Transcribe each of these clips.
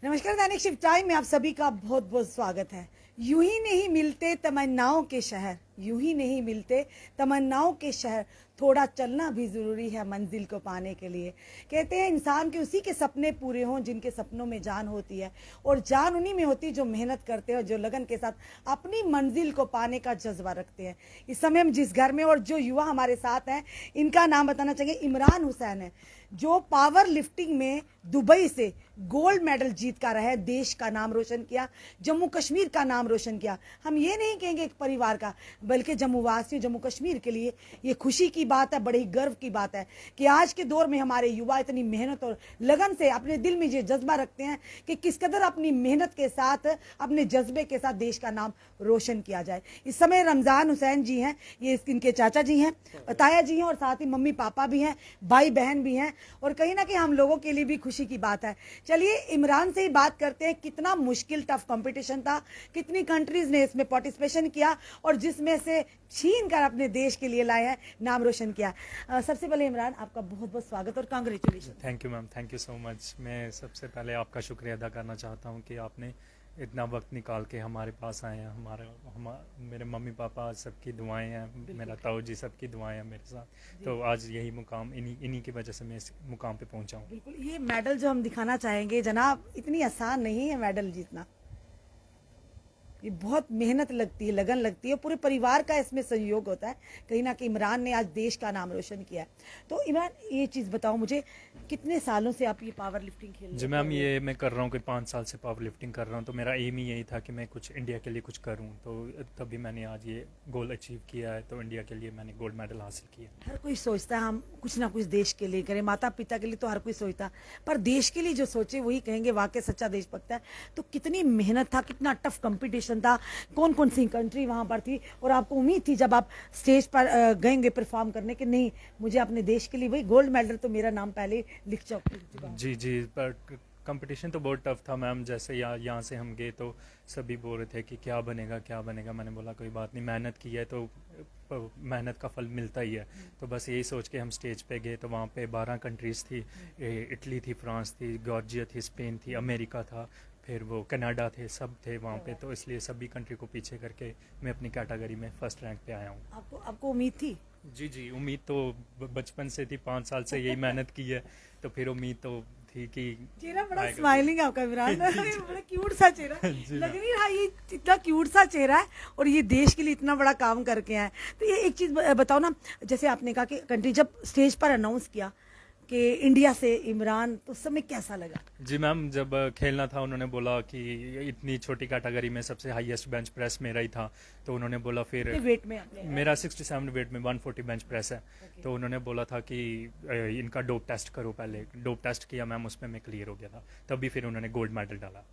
नमस्कार, दैनिक shift time में आप सभी का बहुत बहुत स्वागत है। यूं ही नहीं मिलते तमन्नाओं के शहर, यूं ही नहीं मिलते तमन्नाओं के शहर, थोड़ा चलना भी जरूरी है मंजिल को पाने के लिए। कहते हैं इंसान के उसी के सपने पूरे हों जिनके सपनों में जान होती है, और जान उन्हीं में होती है जो मेहनत करते हैं, जो लगन के साथ अपनी मंजिल को पाने का जज्बा रखते हैं। इस समय हम जिस घर में और जो युवा हमारे साथ हैं, इनका नाम बताना चाहिए, इमरान हुसैन है, जो पावर लिफ्टिंग में दुबई से गोल्ड मेडल जीत कर रहे हैं, देश का नाम रोशन किया, जम्मू कश्मीर का नाम रोशन किया। हम ये नहीं कहेंगे एक परिवार का, बल्कि जम्मू वासियों, जम्मू कश्मीर के लिए ये खुशी की बात है, बड़े ही गर्व की बात है कि आज के दौर में हमारे युवा इतनी मेहनत और लगन से अपने दिल में ये जज्बा रखते हैं कि किस कदर अपनी मेहनत के साथ, अपने जज्बे के साथ देश का नाम रोशन किया जाए। इस समय रमजान हुसैन जी हैं, ये इनके चाचा जी हैं, ताया जी हैं, और साथ ही मम्मी पापा भी हैं, भाई बहन भी हैं, और कहीं ना कहीं हम लोगों के लिए भी खुशी की बात है। चलिए इमरान से ही बात करते हैं, कितना मुश्किल टफ कंपटीशन था, कितनी कंट्रीज ने इसमें पार्टिसिपेशन किया और जिसमें से छीन कर अपने देश के लिए लाए हैं, नाम रोशन किया। सबसे पहले इमरान, आपका बहुत बहुत स्वागत और congratulation. Thank you ma'am, thank you so much. मैं सबसे पहले आपका शुक्रिया अदा करना चाहता हूँ कि आपने इतना वक्त निकाल के हमारे पास आए हैं। मेरे मम्मी पापा सबकी दुआएं हैं, मेरा ताऊ जी सबकी दुआएं हैं मेरे साथ। तो आज यही मुकाम इन्हीं की वजह से मैं इस मुकाम पे पहुंचा हूँ। बिल्कुल, ये मेडल जो हम दिखाना चाहेंगे जनाब, इतनी आसान नहीं है मेडल जीतना। ये बहुत मेहनत लगती है, लगन लगती है, पूरे परिवार का इसमें सहयोग होता है। कहीं ना कहीं इमरान ने आज देश का नाम रोशन किया है। तो इमरान, ये चीज़ बताओ मुझे, कितने सालों से आप ये पावर लिफ्टिंग खेल रहे हो? जी मैम, ये मैं कर रहा हूँ, कोई 5 साल से पावर लिफ्टिंग कर रहा हूँ। तो मेरा एम ही यही था कि मैं कुछ इंडिया के लिए कुछ करूँ, तो तभी मैंने आज ये गोल अचीव किया है। तो इंडिया के लिए मैंने गोल्ड मेडल हासिल किया। हर कोई सोचता है हम कुछ ना कुछ देश के लिए करें, माता पिता के लिए तो हर कोई सोचता, पर देश के लिए जो सोचे वही कहेंगे वाकई सच्चा देशभक्त है। तो कितनी मेहनत था, कितना टफ कंपटीशन था, कौन कौन सी कंट्री वहां पर थी, और आपको उम्मीद थी जब आप स्टेज पर गएंगे परफॉर्म करने के, नहीं मुझे अपने देश के लिए वही गोल्ड मेडल, तो मेरा नाम पहले लिख चुका। जी जी, पर कंपटीशन तो बहुत टफ था मैम। जैसे यहाँ से हम गए तो सभी बोल रहे थे कि क्या बनेगा क्या बनेगा। मैंने बोला कोई बात नहीं, मेहनत की है तो मेहनत का फल मिलता ही है। तो बस यही सोच के हम स्टेज पे गए। तो वहाँ पे 12 कंट्रीज़ थी, इटली थी, फ्रांस थी, जॉर्जिया थी, स्पेन थी, अमेरिका था, फिर वो कनाडा थे, सब थे वहाँ पे। तो इसलिए सभी कंट्री को पीछे करके मैं अपनी कैटेगरी में फर्स्ट रैंक पे आया हूँ। आपको उम्मीद थी? जी जी, उम्मीद तो बचपन से थी, 5 साल से यही मेहनत की है। तो फिर उम्मीद तो थी कि चेहरा बड़ा स्माइलिंग है आपका इमरान, बड़ा क्यूट सा चेहरा लग नहीं रहा, ये इतना क्यूट सा चेहरा है और ये देश के लिए इतना बड़ा काम करके आए। तो ये एक चीज बताओ ना, जैसे आपने कहा कि कंट्री जब स्टेज पर अनाउंस किया कि इंडिया से इमरान, तो उस समय कैसा लगा? जी मैम, जब खेलना था उन्होंने बोला कि इतनी छोटी कैटेगरी में सबसे हाईएस्ट बेंच प्रेस मेरा ही था। तो उन्होंने बोला फिर वेट में मेरा 67 वेट में 140 बेंच प्रेस है। तो उन्होंने बोला था कि इनका डोप टेस्ट करो। पहले डोप टेस्ट किया मैम, उसमें मैं क्लियर हो गया था। तभी फिर उन्होंने गोल्ड मेडल डाला।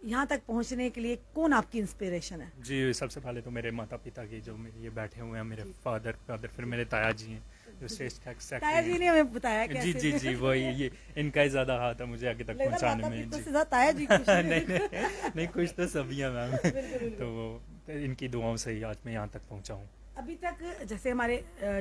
यहाँ तक पहुँचने के लिए कौन आपकी इंस्पिरेशन है? जी, सबसे पहले तो मेरे माता पिता की, जो मेरे ये बैठे हुए हैं, मेरे फादर, फिर मेरे ताया जी हैं जो श्रेष्ठ। ताया जी ने हमें बताया जी जी जी, वही ये इनका ही ज्यादा हाथ है मुझे आगे तक पहुंचाने में। जी ताया जी नहीं, कुछ तो सभी है मैम। तो इनकी दुआओं से ही आज मैं यहाँ तक पहुंचा हूँ। अभी तक जैसे हमारे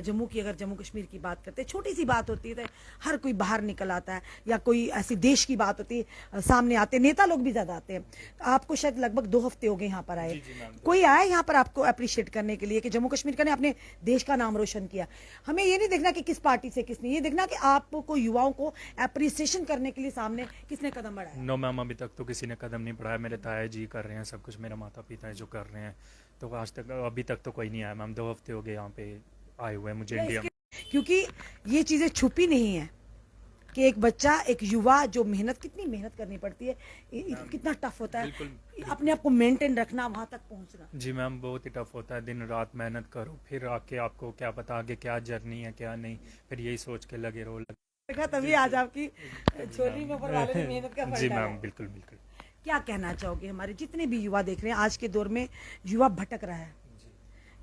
जम्मू की, अगर जम्मू कश्मीर की बात करते हैं, छोटी सी बात होती है तो हर कोई बाहर निकल आता है, या कोई ऐसी देश की बात होती है सामने आते, नेता लोग भी ज्यादा आते हैं। आपको शायद लगभग 2 हफ्ते हो गए यहाँ पर आए, कोई आया यहाँ पर आपको अप्रिशिएट करने के लिए कि जम्मू कश्मीर का ने अपने देश का नाम रोशन किया? हमें ये नहीं देखना कि किस पार्टी से किसने, ये देखना कि आपको युवाओं को अप्रिसिएशन करने के लिए सामने किसने कदम बढ़ाया? नो मैम, अभी तक तो किसी ने कदम नहीं बढ़ाया। मेरे ताया जी कर रहे हैं सब कुछ, मेरा माता पिता है जो कर रहे हैं। तो आज तक अभी तक तो कोई नहीं आया मैम। 2 हफ्ते हो गए यहाँ पे आए हुए हैं मुझे इंडिया में। क्योंकि ये चीजें छुपी नहीं है कि एक बच्चा, एक युवा जो मेहनत, कितनी मेहनत करनी पड़ती है, कितना टफ होता है अपने आप को मेंटेन रखना, वहां तक पहुंचना। जी मैम, बहुत ही टफ होता है। दिन रात मेहनत करो, फिर आके आपको क्या पता आगे क्या जर्नी है क्या नहीं, फिर यही सोच के लगे रहो। तभी आज आपकी छोरी में ऊपर वाले ने मेहनत का फल जी डाला मैम, है। बिल्कुल बिल्कुल। क्या कहना चाहोगे, हमारे जितने भी युवा देख रहे हैं, आज के दौर में युवा भटक रहा है,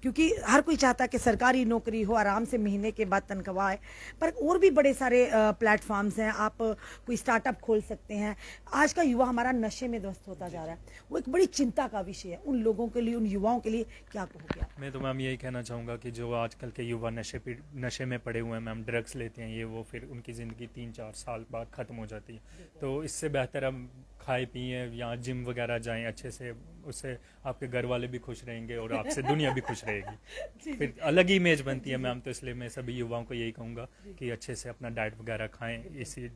क्योंकि हर कोई चाहता है कि सरकारी नौकरी हो, आराम से महीने के बाद तनख्वाह है, पर और भी बड़े सारे प्लेटफॉर्म्स हैं, आप कोई स्टार्टअप खोल सकते हैं। आज का युवा हमारा नशे में ध्वस्त होता जा रहा है, वो एक बड़ी चिंता का विषय है। उन लोगों के लिए, उन युवाओं के लिए क्या कहोगे आप? मैं तो मैम यही कहना चाहूँगा कि जो आजकल के युवा नशे में पड़े हुए हैं मैम, ड्रग्स लेते हैं ये वो, फिर उनकी ज़िंदगी 3-4 साल बाद ख़त्म हो जाती है। तो इससे बेहतर हम खाए पिए, यहाँ जिम वगैरह जाएं अच्छे से, उससे आपके घर वाले भी खुश रहेंगे और आपसे दुनिया भी खुश रहेगी। फिर अलग ही इमेज बनती है मैम। तो इसलिए मैं सभी युवाओं को यही कहूँगा कि अच्छे से अपना डाइट वगैरह खाएं, इसी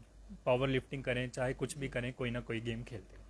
पावर लिफ्टिंग करें, चाहे कुछ भी करें, कोई ना कोई गेम खेलते हैं।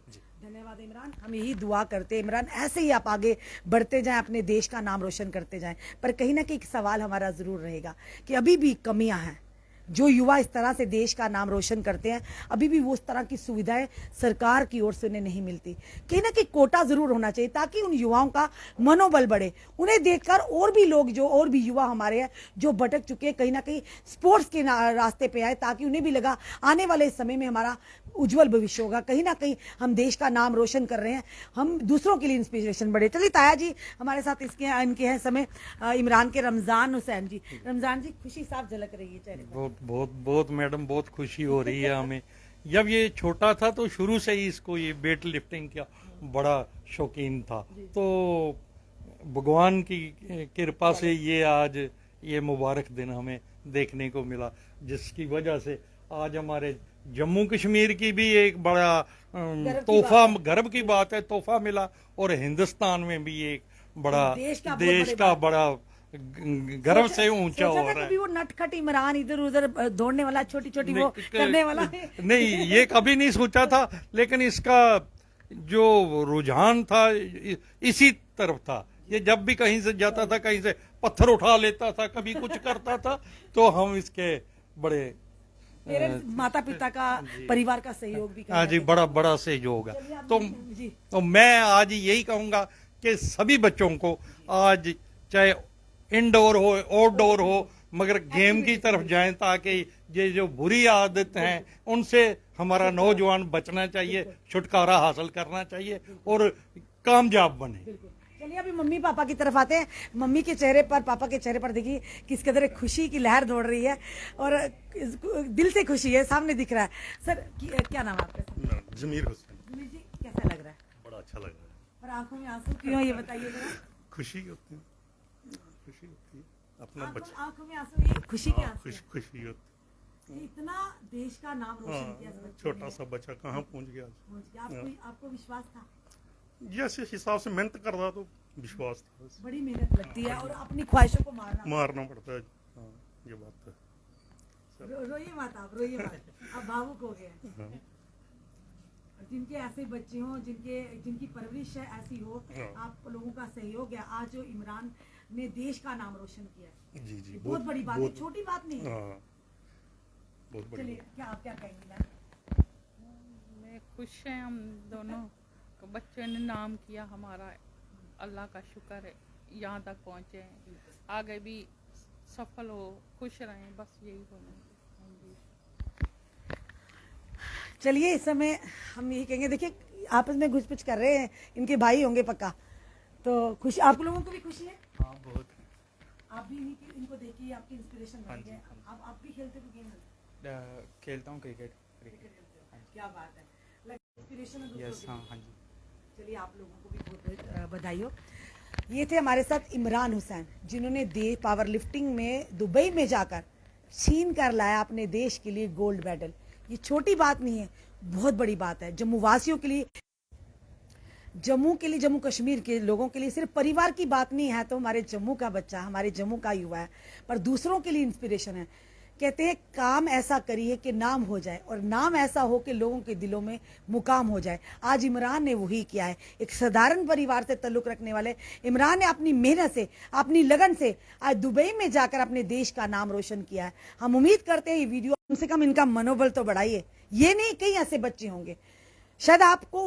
जी धन्यवाद इमरान, हम यही दुआ करते हैं इमरान ऐसे ही आप आगे बढ़ते जाएं, अपने देश का नाम रोशन करते जाएं। पर कहीं ना कहीं एक सवाल हमारा जरूर रहेगा कि अभी भी कमियां हैं। जो युवा इस तरह से देश का नाम रोशन करते हैं, अभी भी वो उस तरह की सुविधाएं सरकार की ओर से उन्हें नहीं मिलती। कहीं ना कहीं कोटा जरूर होना चाहिए ताकि उन युवाओं का मनोबल बढ़े। उन्हें देखकर और भी लोग, जो और भी युवा हमारे हैं जो भटक चुके हैं, कहीं ना कहीं स्पोर्ट्स के रास्ते पे आए, ताकि उन्हें भी लगा आने वाले समय में हमारा उज्जवल भविष्य होगा। कहीं ना कहीं हम देश का नाम रोशन कर रहे हैं, हम दूसरों के लिए इंस्पिरेशन बढ़े। चलिए ताया जी हमारे साथ इनके हैं समय इमरान के रमजान हुसैन जी। रमजान जी, खुशी साफ झलक रही है चेहरे पर। बहुत मैडम, बहुत खुशी हो रही है हमें। जब ये छोटा था तो शुरू से ही इसको ये वेट लिफ्टिंग का बड़ा शौकीन था, तो भगवान की कृपा से ये आज ये मुबारक दिन हमें देखने को मिला, जिसकी वजह से आज हमारे जम्मू कश्मीर की भी एक बड़ा तोहफा, गर्व की बात है, तोहफा मिला। और हिंदुस्तान में भी एक बड़ा देश का बड़ा गर्व से ऊंचा हो रहा है। वो नटखट इमरान इधर उधर दौड़ने वाला, छोटी छोटी वो करने वाला नहीं, ये कभी नहीं सोचा था, लेकिन इसका जो रुझान था इसी तरफ था। ये जब भी कहीं से जाता था, कहीं से पत्थर उठा लेता था, कभी कुछ करता था, तो हम इसके बड़े माता पिता का, परिवार का सहयोग भी। हाँ जी, बड़ा बड़ा सहयोग है। तो मैं आज यही कहूंगा कि सभी बच्चों को आज चाहे इंडोर हो आउटडोर हो, मगर गेम की तरफ जाएं, ताकि ये जो बुरी आदत हैं उनसे हमारा नौजवान बचना चाहिए, छुटकारा हासिल करना चाहिए और कामयाब बने। चलिए अभी मम्मी पापा की तरफ आते हैं। मम्मी के चेहरे पर, पापा के चेहरे पर देखिए किस कदर खुशी की लहर दौड़ रही है और दिल से खुशी है, सामने दिख रहा है। सर क्या नाम है आपका? जमीर हुसैन। जमीर जी, कैसा लग रहा है? बड़ा अच्छा लग रहा है। पर आंखों में आंसू क्यों, ये बताइए जरा। खुशी होती है, खुशी होती है अपना बच्चा, आंखों में आंसू, ये खुशी के आंसू हैं। खुशी होती कि इतना देश का नाम है। रोशन किया इस बच्चे ने। छोटा सा बच्चा कहाँ पहुंच गया आज। पहुंच गया। आपको विश्वास था? जैसे हिसाब से मेहनत कर रहा तो विश्वास था। बड़ी मेहनत लगती है और अपनी ख्वाहिशों को मारना पड़ता है। हाँ, ये बात है। रोइए मत आप, रोइए मत, अब भावुक हो गए। हाँ। जिनके ऐसे बच्चे हों, जिनकी परवरिश है ऐसी हो, आप लोगों का सहयोग है, आज जो इमरान ने देश का नाम रोशन किया है, जी जी, बहुत बड़ी बात है, छोटी बात नहीं है। हाँ, बहुत बड़ी। चलिए क्या आप क्या कहेंगे मैम? मैं खुश हैं, हम दोनों बच्चों ने नाम किया हमारा, अल्लाह का शुक्र है यहाँ तक पहुँचे हैं, आगे भी सफल हो, खुश रहें, बस यही बोलेंगे। चलिए इस समय हम यही कहेंगे, देखिए आपस में घुस-पुछ कर रहे हैं, इनके भाई होंगे पक्का, तो खुशी आप लोगों को भी खुशी है? हाँ बहुत। आप भी इनको देखिए, आपकी इंस्पिरेशन बन गए। आप भी खेलते हो गेम? खेलता हूँ क्रिकेट। क्या बात है, इंस्पिरेशन है दूसरों यस, की। हाँ हाँ जी। चलिए आप लोगों को भी बहुत बहुत बधाई हो। ये थे हमारे साथ इमरान हुसैन, जिन्होंने पावर लिफ्टिंग में दुबई में जाकर छीन कर लाया अपने देश के लिए गोल्ड मेडल। ये छोटी बात नहीं है, बहुत बड़ी बात है। जम्मू वासियों के लिए, जम्मू कश्मीर के लोगों के लिए सिर्फ परिवार की बात नहीं है, तो हमारे जम्मू का बच्चा, हमारे जम्मू का युवा है, पर दूसरों के लिए इंस्पिरेशन है। कहते हैं काम ऐसा करिए कि नाम हो जाए, और नाम ऐसा हो कि लोगों के दिलों में मुकाम हो जाए। आज इमरान ने वही किया है। एक साधारण परिवार से ताल्लुक रखने वाले इमरान ने अपनी मेहनत से, अपनी लगन से आज दुबई में जाकर अपने देश का नाम रोशन किया है। हम उम्मीद करते हैं ये वीडियो कम से कम इनका मनोबल तो बढ़ाइए। ये नहीं, कई ऐसे बच्चे होंगे शायद आपको